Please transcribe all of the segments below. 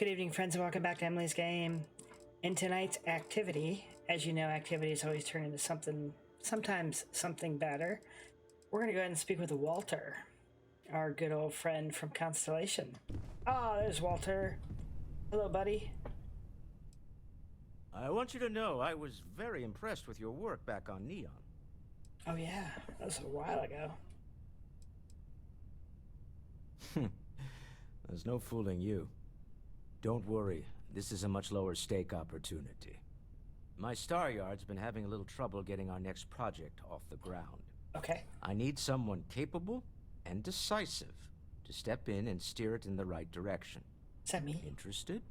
Good evening, friends, and welcome back to Emily's Game. In tonight's activity, as you know, activities always turn into something, sometimes something better. We're going to go ahead and speak with Walter, our good old friend from Constellation. Oh, there's Walter. Hello, buddy. I want you to know I was very impressed with your work back on Neon. Oh yeah, that was a while ago. There's no fooling you. Don't worry, this is a much lower stake opportunity. My star yard's been having a little trouble getting our next project off the ground. Okay. I need someone capable and decisive to step in and steer it in the right direction. Is that me? Interested?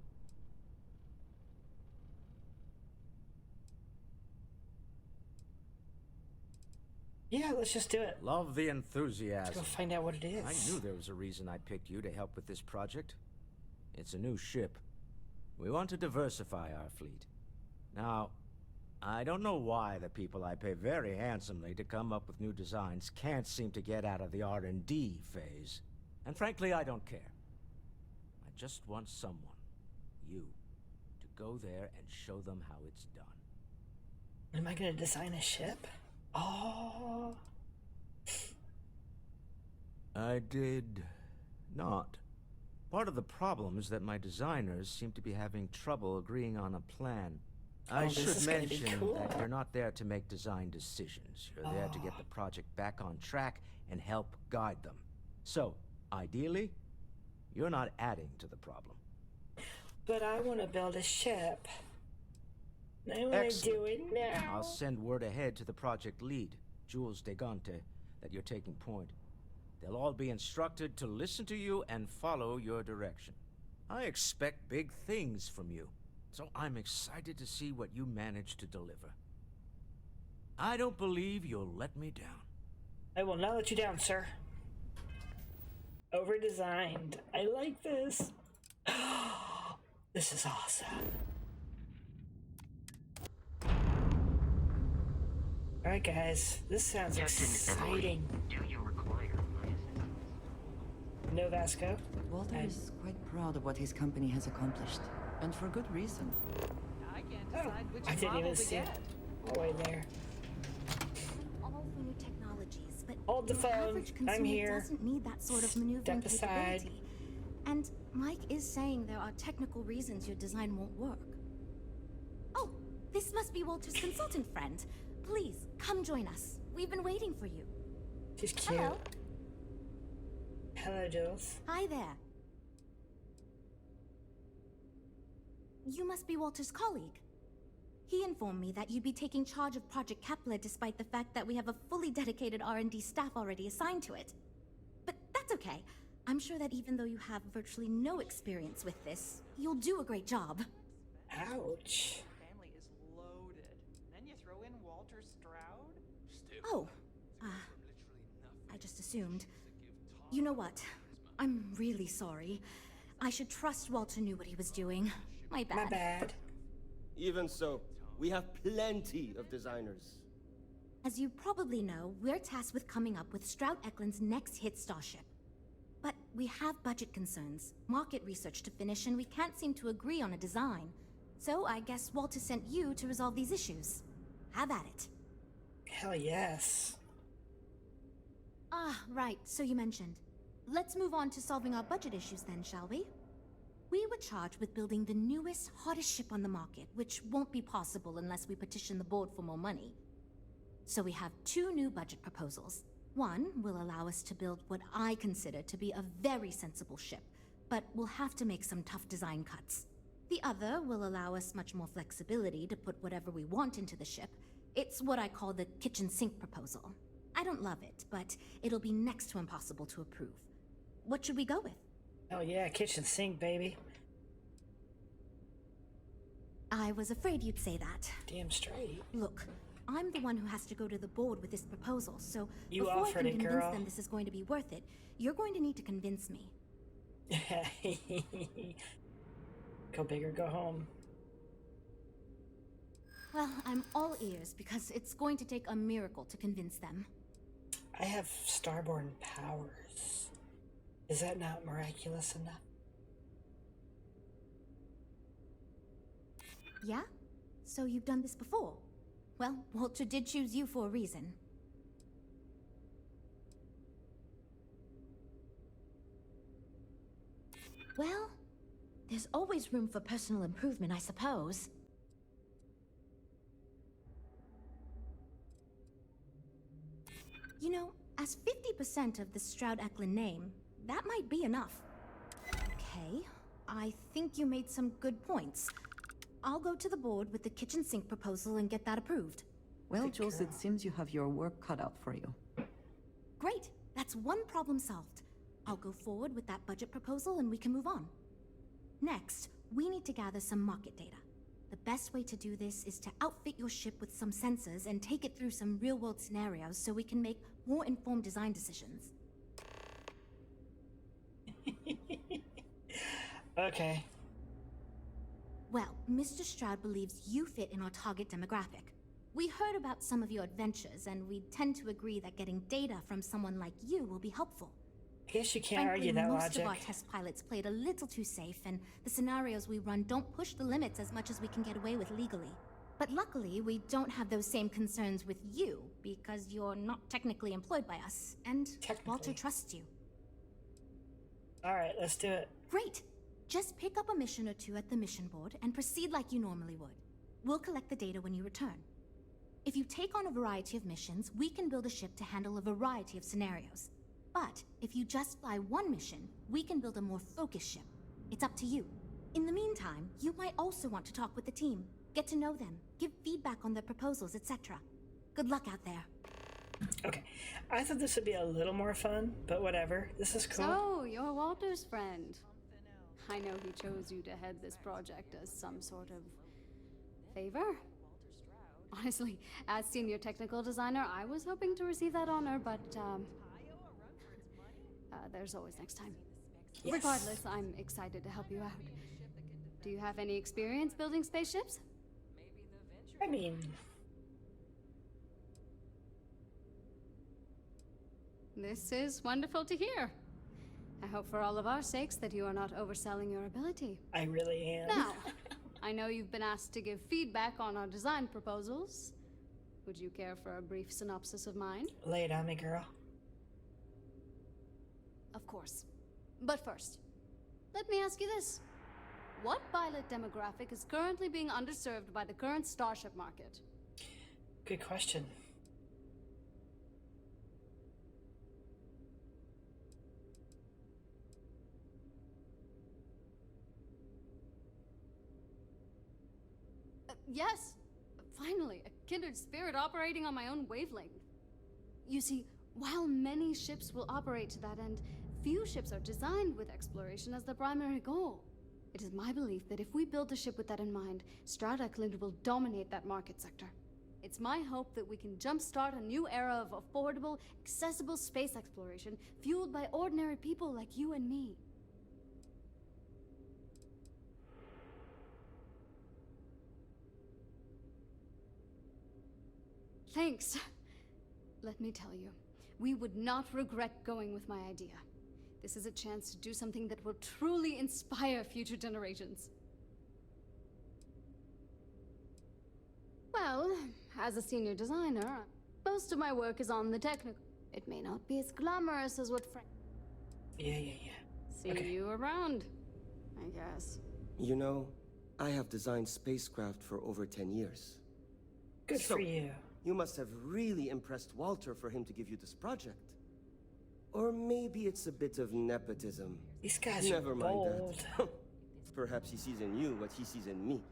Yeah, let's just do it. Love the enthusiasm. Let's go find out what it is. I knew there was a reason I picked you to help with this project. It's a new ship. We want to diversify our fleet. Now, I don't know why the people I pay very handsomely to come up with new designs can't seem to get out of the R&D phase. And frankly, I don't care. I just want someone, you, to go there and show them how it's done. Am I going to design a ship? Oh. I did not. Part of the problem is that my designers seem to be having trouble agreeing on a plan. I should mention that you're not there to make design decisions. You're there to get the project back on track and help guide them. So, ideally, you're not adding to the problem. But I want to build a ship. I want to do it now. I'll send word ahead to the project lead, Jules Degante, that you're taking point. They'll all be instructed to listen to you and follow your direction. I expect big things from you, so I'm excited to see what you manage to deliver. I don't believe you'll let me down. I will not let you down, sir. Overdesigned. I like this. This is awesome. Alright guys, this sounds exciting. Do you require my assistance? No, Vasco. Walter is quite proud of what his company has accomplished, and for good reason. I can't decide which I didn't even see it. get. All the way there. All for new technologies, but Hold the your phone. average consumer I'm here. doesn't need that sort of maneuvering Step aside. capability. And Mike is saying there are technical reasons your design won't work. Oh, this must be Walter's consultant friend. Please, come join us. We've been waiting for you. She's cute. Hello. Hello, Jules. Hi there. You must be Walter's colleague. He informed me that you'd be taking charge of Project Kepler despite the fact that we have a fully dedicated R&D staff already assigned to it. But that's okay. I'm sure that even though you have virtually no experience with this, you'll do a great job. Ouch. Family is loaded. Then you throw in Walter Stroud? Oh, I just assumed. You know what? I'm really sorry. I should trust Walter knew what he was doing. My bad. My bad. Even so, we have plenty of designers. As you probably know, we're tasked with coming up with Stroud Eklund's next hit starship. But we have budget concerns, market research to finish, and we can't seem to agree on a design. So I guess Walter sent you to resolve these issues. Have at it. Hell yes. Ah, right, so you mentioned. Let's move on to solving our budget issues then, shall we? We were charged with building the newest, hottest ship on the market, which won't be possible unless we petition the board for more money. So we have two new budget proposals. One will allow us to build what I consider to be a very sensible ship, but we'll have to make some tough design cuts. The other will allow us much more flexibility to put whatever we want into the ship. It's what I call the kitchen sink proposal. I don't love it, but it'll be next to impossible to approve. What should we go with? Oh yeah, kitchen sink, baby. I was afraid you'd say that. Damn straight. Look, I'm the one who has to go to the board with this proposal, so You before I offered can it, convince girl. them this is going to be worth it, you're going to need to convince me. Go big or go home. Well, I'm all ears because it's going to take a miracle to convince them. I have starborn powers. Is that not miraculous enough? Yeah? So you've done this before? Well, Walter did choose you for a reason. Well, there's always room for personal improvement, I suppose. You know, as 50% of the Stroud-Eklund name, that might be enough. Okay, I think you made some good points. I'll go to the board with the kitchen sink proposal and get that approved. Well, Good Jules, girl. it seems you have your work cut out for you. Great, that's one problem solved. I'll go forward with that budget proposal and we can move on. Next, we need to gather some market data. The best way to do this is to outfit your ship with some sensors and take it through some real-world scenarios so we can make more informed design decisions. Okay. Well, Mr. Stroud believes you fit in our target demographic. We heard about some of your adventures, and we tend to agree that getting data from someone like you will be helpful. I guess you can't Frankly, argue that most logic. of our test pilots played a little too safe, and the scenarios we run don't push the limits as much as we can get away with legally. But luckily, we don't have those same concerns with you, because you're not technically employed by us, and Walter Technically. trusts you. Alright, let's do it. Great! Just pick up a mission or two at the mission board and proceed like you normally would. We'll collect the data when you return. If you take on a variety of missions, we can build a ship to handle a variety of scenarios. But if you just fly one mission, we can build a more focused ship. It's up to you. In the meantime, you might also want to talk with the team, get to know them, give feedback on their proposals, etc. Good luck out there. Okay. I thought this would be a little more fun, but whatever. This is cool. So, you're Walter's friend. I know he chose you to head this project as some sort of favor. Honestly, as senior technical designer, I was hoping to receive that honor, but there's always next time. Yes. Regardless, I'm excited to help you out. Do you have any experience building spaceships? I mean, This is wonderful to hear. I hope for all of our sakes that you are not overselling your ability. I really am. Now, I know you've been asked to give feedback on our design proposals. Would you care for a brief synopsis of mine? Lay it on me, girl. Of course. But first, let me ask you this. What pilot demographic is currently being underserved by the current starship market? Good question. Yes! Finally, a kindred spirit operating on my own wavelength. You see, while many ships will operate to that end, few ships are designed with exploration as their primary goal. It is my belief that if we build a ship with that in mind, Stroud-Eklund will dominate that market sector. It's my hope that we can jumpstart a new era of affordable, accessible space exploration, fueled by ordinary people like you and me. Thanks. Let me tell you, we would not regret going with my idea. This is a chance to do something that will truly inspire future generations. Well, as a senior designer, most of my work is on the technical. It may not be as glamorous as what Frank. Yeah. See Okay. you around, I guess. You know, I have designed spacecraft for over 10 years. Good So- for you. You must have really impressed Walter for him to give you this project. Or maybe it's a bit of nepotism. These guys Never are mind bold. that. Perhaps he sees in you what he sees in me.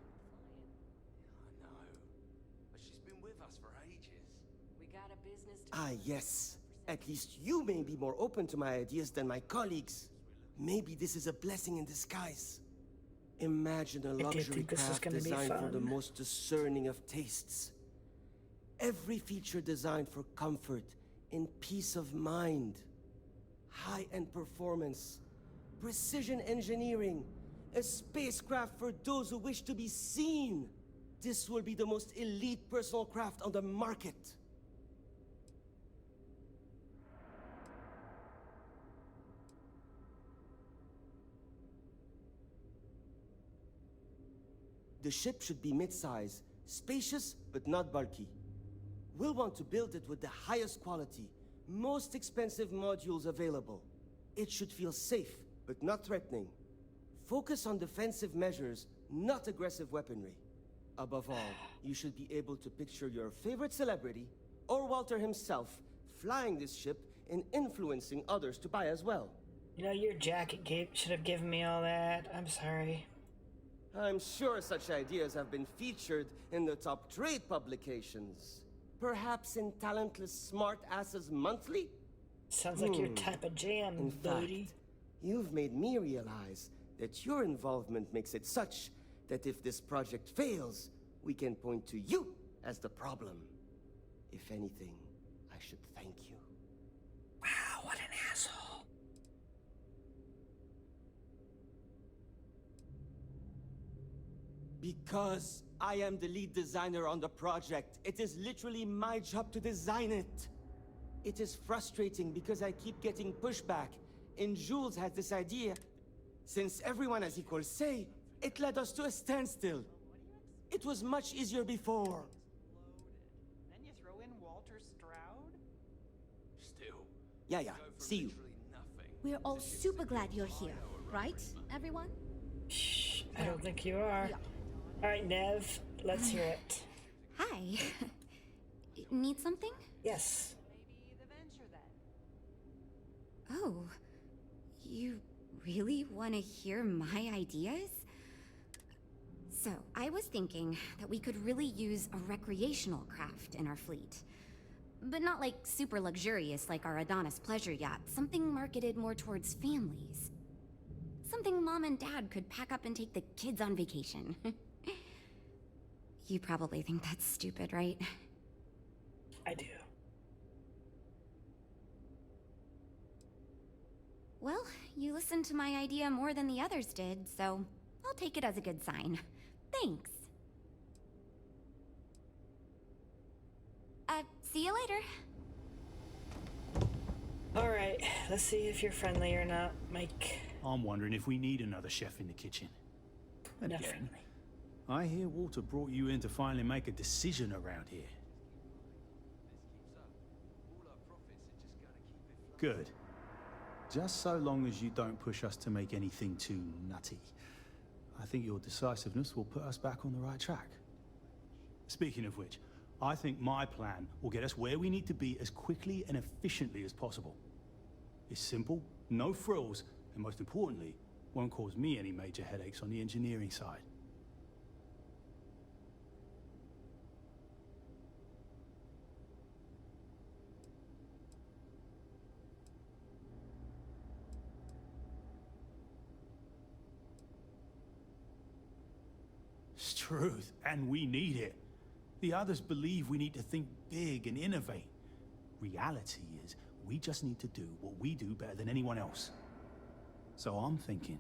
I know. But she's been with us for ages. We got a business to... Ah, yes. At least you may be more open to my ideas than my colleagues. Maybe this is a blessing in disguise. Imagine a did luxury think this was craft gonna be designed for the fun. most discerning of tastes. Every feature designed for comfort and peace of mind. High-end performance, precision engineering, a spacecraft for those who wish to be seen. This will be the most elite personal craft on the market. The ship should be mid-size, spacious but not bulky. We'll want to build it with the highest quality, most expensive modules available. It should feel safe, but not threatening. Focus on defensive measures, not aggressive weaponry. Above all, you should be able to picture your favorite celebrity, or Walter himself, flying this ship and influencing others to buy as well. You know, your jacket should have given me all that. I'm sorry. I'm sure such ideas have been featured in the top trade publications. Perhaps in Talentless Smart Asses Monthly? Sounds like your type of jam, In buddy. fact, you've made me realize that your involvement makes it such that if this project fails, we can point to you as the problem. If anything, I should thank you. Wow, what an asshole. Because I am the lead designer on the project, it is literally my job to design it. It is frustrating because I keep getting pushback, and Jules has this idea. Since everyone has equal say, it led us to a standstill. It was much easier before. Loaded. Then you throw in Walter Stroud? Still. Yeah, Go from see you. literally nothing. We're all super glad you're here, right, everyone? Shh, I don't think you are. Yeah. All right, Nev, let's hear it. Hi. Need something? Yes. Maybe the venture then. Oh, you really want to hear my ideas? So, I was thinking that we could really use a recreational craft in our fleet. But not like super luxurious like our Adonis pleasure yacht, something marketed more towards families. Something mom and dad could pack up and take the kids on vacation. You probably think that's stupid, right? I do. Well, you listened to my idea more than the others did, so I'll take it as a good sign. Thanks. See you later. All right, let's see if you're friendly or not, Mike. I'm wondering if we need another chef in the kitchen. And Not again, friendly. I hear Walter brought you in to finally make a decision around here. Good. Just so long as you don't push us to make anything too nutty. I think your decisiveness will put us back on the right track. Speaking of which, I think my plan will get us where we need to be as quickly and efficiently as possible. It's simple, no frills, and most importantly, won't cause me any major headaches on the engineering side. It's truth, and we need it. The others believe we need to think big and innovate. Reality is, we just need to do what we do better than anyone else. So I'm thinking,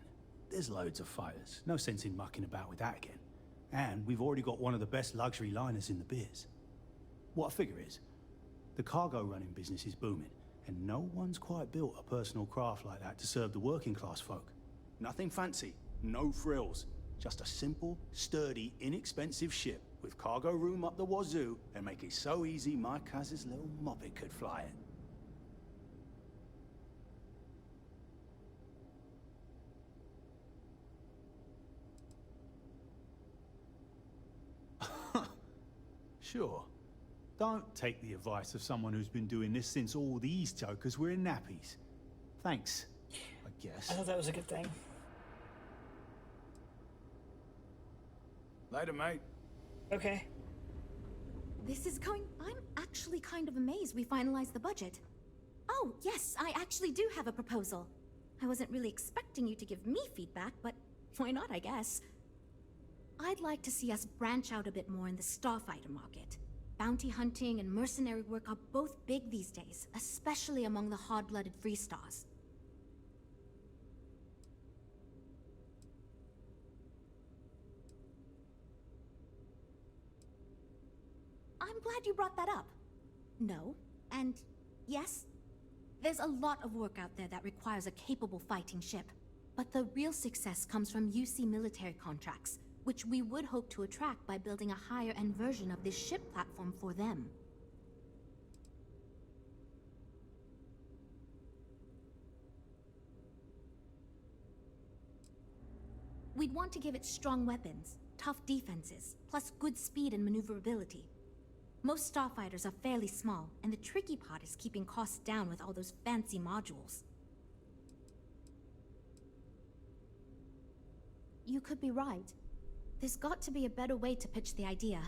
there's loads of fighters. No sense in mucking about with that again. And we've already got one of the best luxury liners in the biz. What I figure is, the cargo running business is booming, and no one's quite built a personal craft like that to serve the working class folk. Nothing fancy, no frills. Just a simple, sturdy, inexpensive ship with cargo room up the wazoo and make it so easy my cousin's little moppet could fly it. Sure. Don't take the advice of someone who's been doing this since all these jokers were in nappies. Thanks, I guess. I thought that was a good thing. Later, mate. Okay. This is going... I'm actually kind of amazed we finalized the budget. Oh, yes, I actually do have a proposal. I wasn't really expecting you to give me feedback, but why not, I guess. I'd like to see us branch out a bit more in the starfighter market. Bounty hunting and mercenary work are both big these days, especially among the hard-blooded free stars. I'm glad you brought that up. No, and yes, there's a lot of work out there that requires a capable fighting ship. But the real success comes from UC military contracts, which we would hope to attract by building a higher-end version of this ship platform for them. We'd want to give it strong weapons, tough defenses, plus good speed and maneuverability. Most starfighters are fairly small, and the tricky part is keeping costs down with all those fancy modules. You could be right. There's got to be a better way to pitch the idea.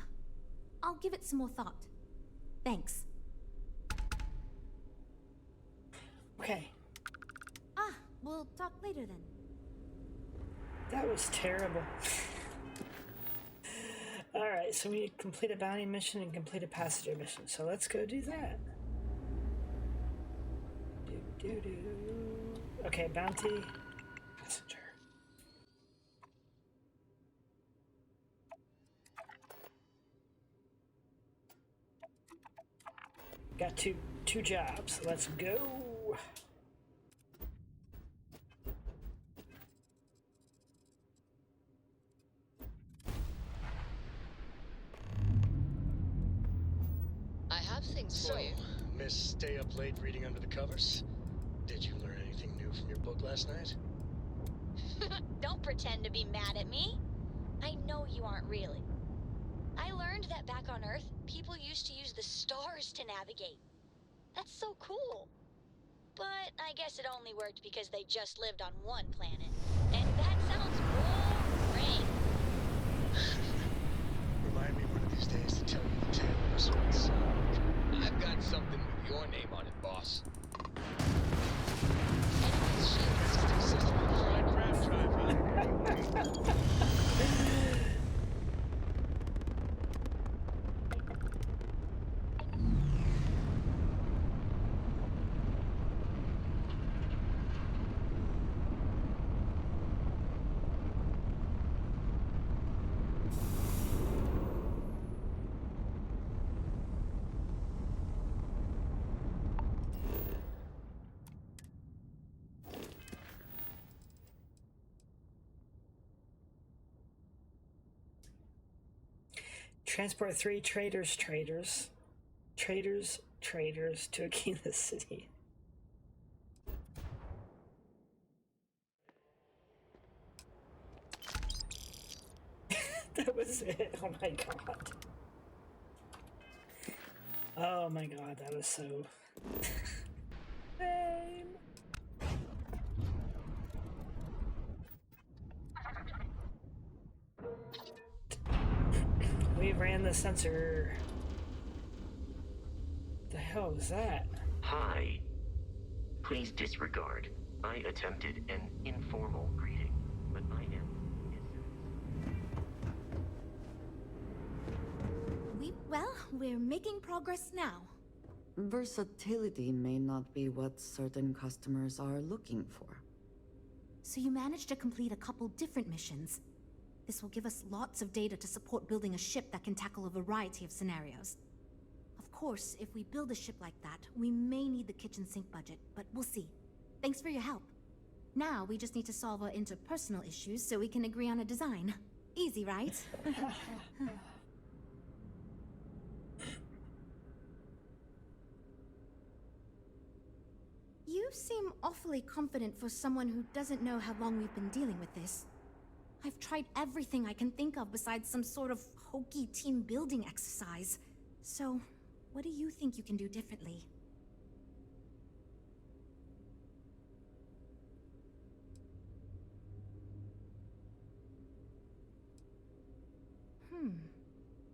I'll give it some more thought. Thanks. Okay. Ah, we'll talk later then. That was terrible. Alright, so we complete a bounty mission and complete a passenger mission. So let's go do that. Okay, bounty, passenger. Got two jobs. Let's go. I have things for you. Miss Stay Up Late reading under the covers? Did you learn anything new from your book last night? Don't pretend to be mad at me. I know you aren't really. I learned that back on Earth, people used to use the stars to navigate. That's so cool. But I guess it only worked because they just lived on one planet. And that sounds boring. Remind me one of these days to tell you the tale of a sweet song. I've got something with your name on it, boss. Anyways, shit, this is consistent with the fried crab tribe. Transport 3 traders to Aquila City. That was it. Oh my god. Oh my god, that was so lame. We ran the sensor. The hell was that? Hi. Please disregard. I attempted an informal greeting, but I am. We're making progress now. Versatility may not be what certain customers are looking for. So you managed to complete a couple different missions. This will give us lots of data to support building a ship that can tackle a variety of scenarios. Of course, if we build a ship like that, we may need the kitchen sink budget, but we'll see. Thanks for your help. Now we just need to solve our interpersonal issues so we can agree on a design. Easy, right? You seem awfully confident for someone who doesn't know how long we've been dealing with this. I've tried everything I can think of besides some sort of hokey team building exercise. So, what do you think you can do differently?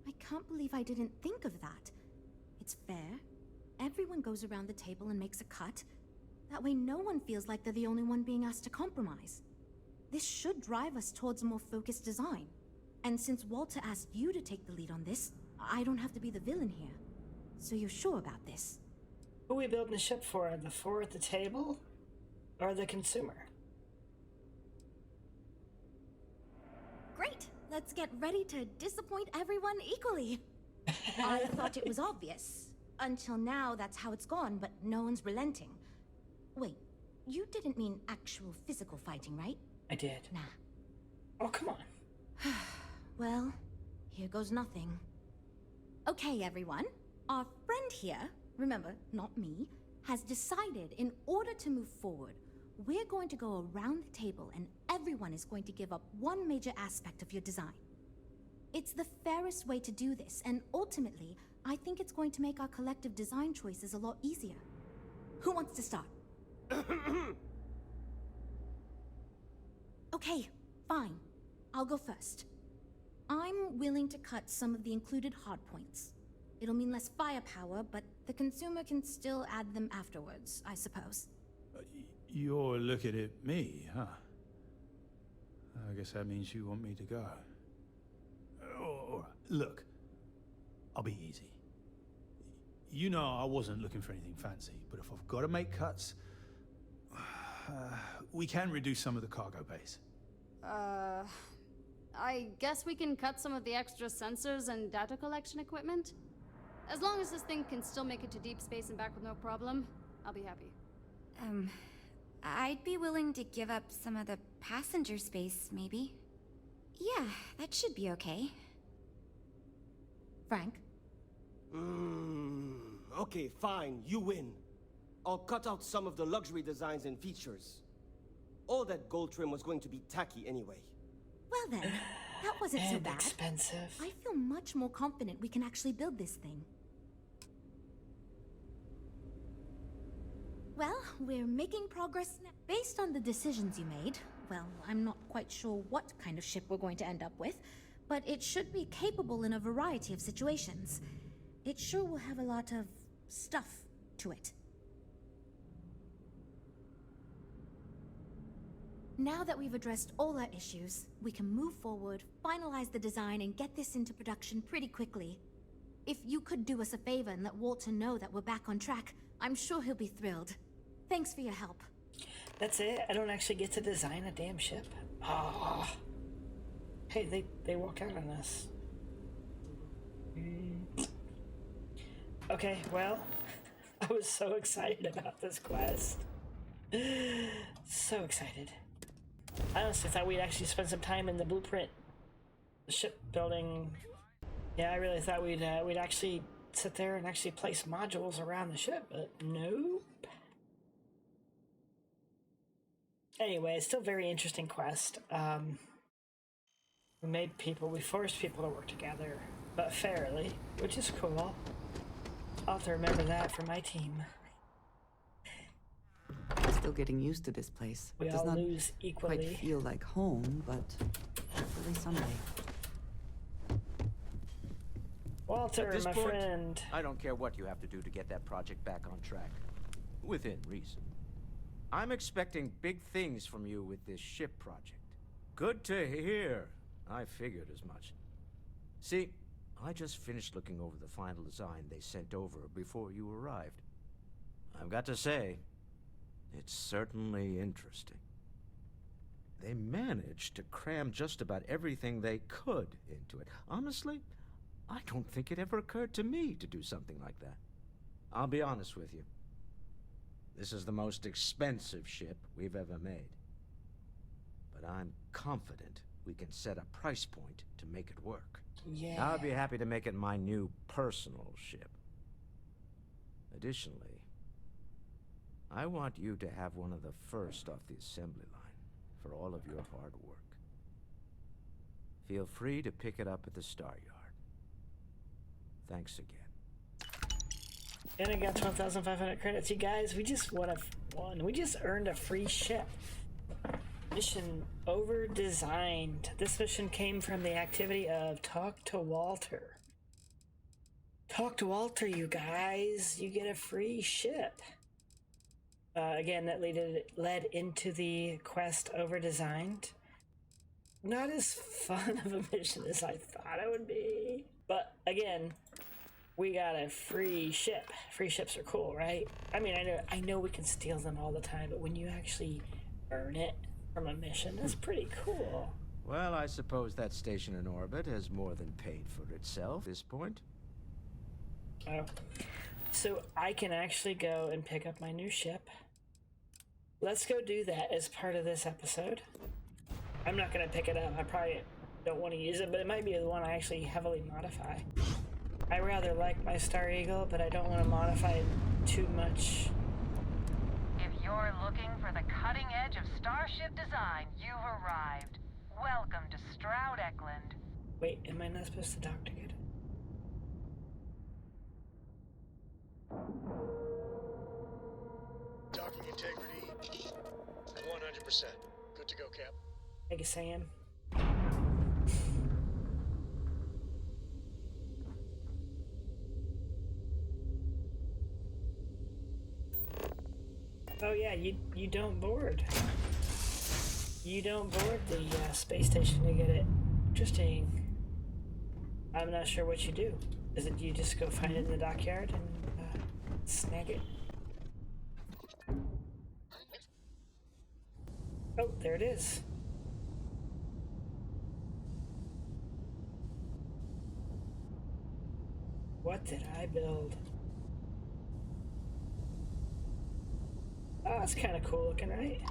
I can't believe I didn't think of that. It's fair. Everyone goes around the table and makes a cut. That way no one feels like they're the only one being asked to compromise. This should drive us towards a more focused design. And since Walter asked you to take the lead on this, I don't have to be the villain here. So you're sure about this? Who are we building the ship for? The four at the table? Or the consumer? Great! Let's get ready to disappoint everyone equally. I thought it was obvious. Until now, that's how it's gone, but no one's relenting. Wait, you didn't mean actual physical fighting, right? I did. Nah. Oh, come on. Well, here goes nothing. Okay, everyone. Our friend here, remember, not me, has decided in order to move forward, we're going to go around the table and everyone is going to give up one major aspect of your design. It's the fairest way to do this, and ultimately, I think it's going to make our collective design choices a lot easier. Who wants to start? Okay, fine. I'll go first. I'm willing to cut some of the included hardpoints. It'll mean less firepower, but the consumer can still add them afterwards, I suppose. You're looking at me, huh? I guess that means you want me to go. All right, look. I'll be easy. You know I wasn't looking for anything fancy, but if I've got to make cuts, we can reduce some of the cargo base. I guess we can cut some of the extra sensors and data collection equipment? As long as this thing can still make it to deep space and back with no problem, I'll be happy. I'd be willing to give up some of the passenger space, maybe. Yeah, that should be okay. Frank? Okay, fine, you win. I'll cut out some of the luxury designs and features. All that gold trim was going to be tacky anyway. Well then, that wasn't so bad. Expensive. I feel much more confident we can actually build this thing. Well, we're making progress now. Based on the decisions you made, well, I'm not quite sure what kind of ship we're going to end up with, but it should be capable in a variety of situations. It sure will have a lot of stuff to it. Now that we've addressed all our issues, we can move forward, finalize the design, and get this into production pretty quickly. If you could do us a favor and let Walter know that we're back on track, I'm sure he'll be thrilled. Thanks for your help. That's it? I don't actually get to design a damn ship? Ah. Hey, they walk out on us. Okay, well, I was so excited about this quest. So excited. I honestly thought we'd actually spend some time in the blueprint ship building. Yeah, I really thought we'd actually sit there and actually place modules around the ship, but nope. Anyway, it's still a very interesting quest. We forced people to work together, but fairly, which is cool. I'll have to remember that for my team. I'm still getting used to this place. We It does all not lose equally. quite feel like home, but hopefully someday. At this my point, friend. I don't care what you have to do to get that project back on track. Within reason. I'm expecting big things from you with this ship project. Good to hear. I figured as much. See, I just finished looking over the final design they sent over before you arrived. I've got to say, it's certainly interesting. They managed to cram just about everything they could into it. Honestly, I don't think it ever occurred to me to do something like that. I'll be honest with you. This is the most expensive ship we've ever made. But I'm confident we can set a price point to make it work. Yeah. I'd be happy to make it my new personal ship. Additionally, I want you to have one of the first off the assembly line for all of your hard work. Feel free to pick it up at the Star Yard. Thanks again. And I got 12,500 credits. You guys, we just won. We just earned a free ship. Mission Overdesigned. This mission came from the activity of Talk to Walter. Talk to Walter, you guys. You get a free ship. Again, that led into the quest Overdesigned. Not as fun of a mission as I thought it would be. But again, we got a free ship. Free ships are cool, right? I mean, I know we can steal them all the time, but when you actually earn it from a mission, that's pretty cool. Well, I suppose that station in orbit has more than paid for itself at this point. Oh. So I can actually go and pick up my new ship. Let's go do that as part of this episode. I'm not going to pick it up. don't want to use it, but it might be the one I actually heavily modify. I rather like my Star Eagle, but I don't want to modify it too much. If you're looking for the cutting edge of starship design, you've arrived. Welcome to Stroud Eklund. Wait, am I not supposed to doctor it? Docking integrity, 100%. Good to go, Cap. Thank you, Sam. Oh yeah, you don't board. You don't board the space station to get it. Interesting. I'm not sure what you do. Is it you just go find it in the dockyard and snag it? Oh, there it is. What did I build? Oh, it's kind of cool looking, right?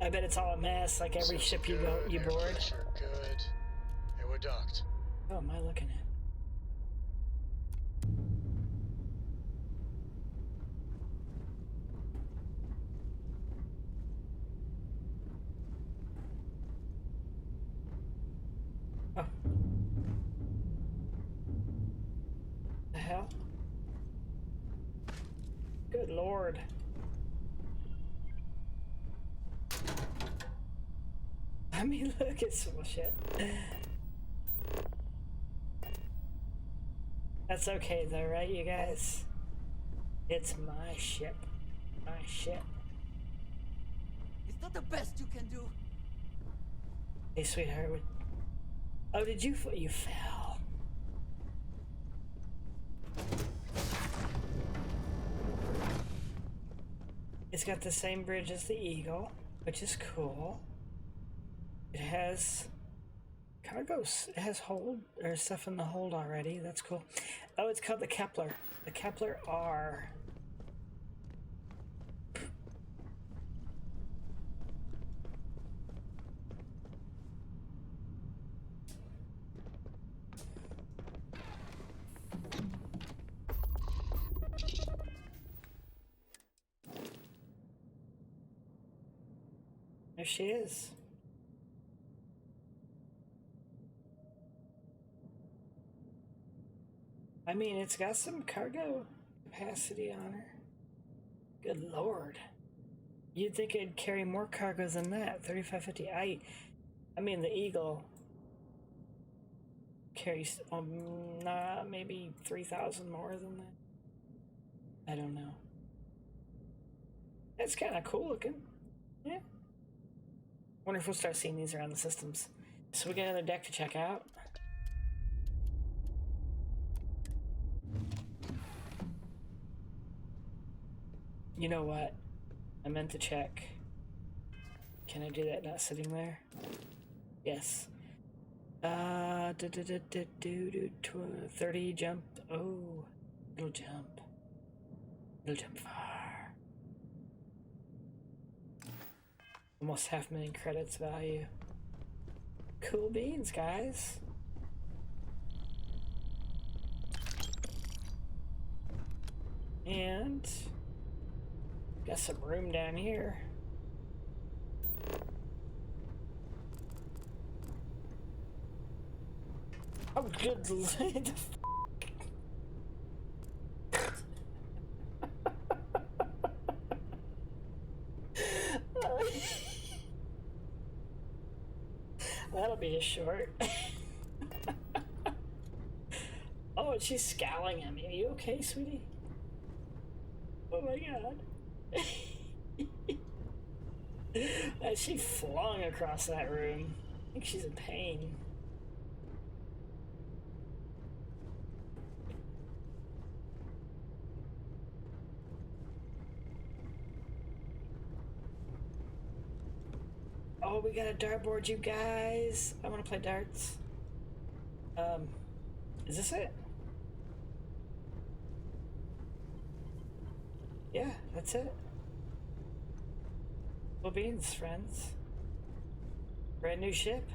I bet it's all a mess, like every ship you board. Pressure, good. Hey, we're docked. Oh, am I looking at? Oh. The hell? Good Lord. I mean, look at some shit. That's okay though, right, you guys? It's my ship. My ship. Is that the best you can do? Hey, sweetheart. Oh, did you fell? It's got the same bridge as the Eagle, which is cool. It has cargoes. It has hold or stuff in the hold already. That's cool. Oh, it's called the Kepler. The Kepler R. There she is. I mean, it's got some cargo capacity on her. Good Lord. You'd think it'd carry more cargo than that. 3550. I mean, the Eagle carries, maybe 3,000 more than that. I don't know. It's kind of cool looking. Yeah. Wonder if we'll start seeing these around the systems. So we got another deck to check out. You know what? I meant to check. Can I do that not sitting there? Yes. 30 jump. Oh, little jump. Little jump far. Almost 500,000 credits value. Cool beans, guys. And got some room down here. Oh, good Lord. That'll be a short. Oh, and she's scowling at me. Are you okay, sweetie? Oh my God. And she flung across that room. I think she's in pain. Oh, we got a dartboard, you guys. I want to play darts. Is this it? yeah, that's it. Well, beans, friends. Brand new ship.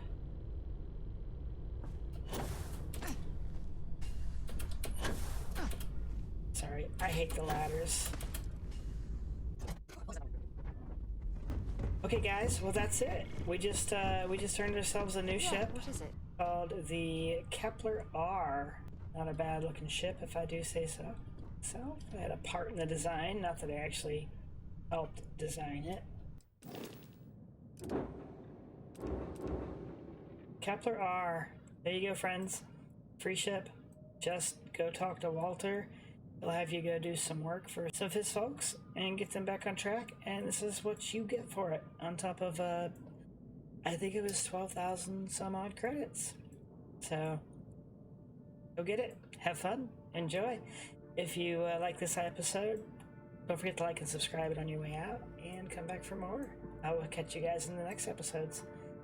Sorry, I hate the ladders. Okay, guys. Well, that's it. We just earned ourselves a new ship. What is it? Called the Kepler R. Not a bad looking ship, if I do say so. So I had a part in the design, not that I actually helped design it. Kepler R. There you go, friends. Free ship. Just go talk to Walter. He'll have you go do some work for some of his folks and get them back on track. And this is what you get for it. On top of, I think it was 12,000 some odd credits. So go get it. Have fun. Enjoy. If you like this episode, don't forget to like and subscribe it on your way out and come back for more. I will catch you guys in the next episodes.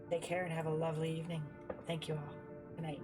Take care and have a lovely evening. Thank you all. Good night.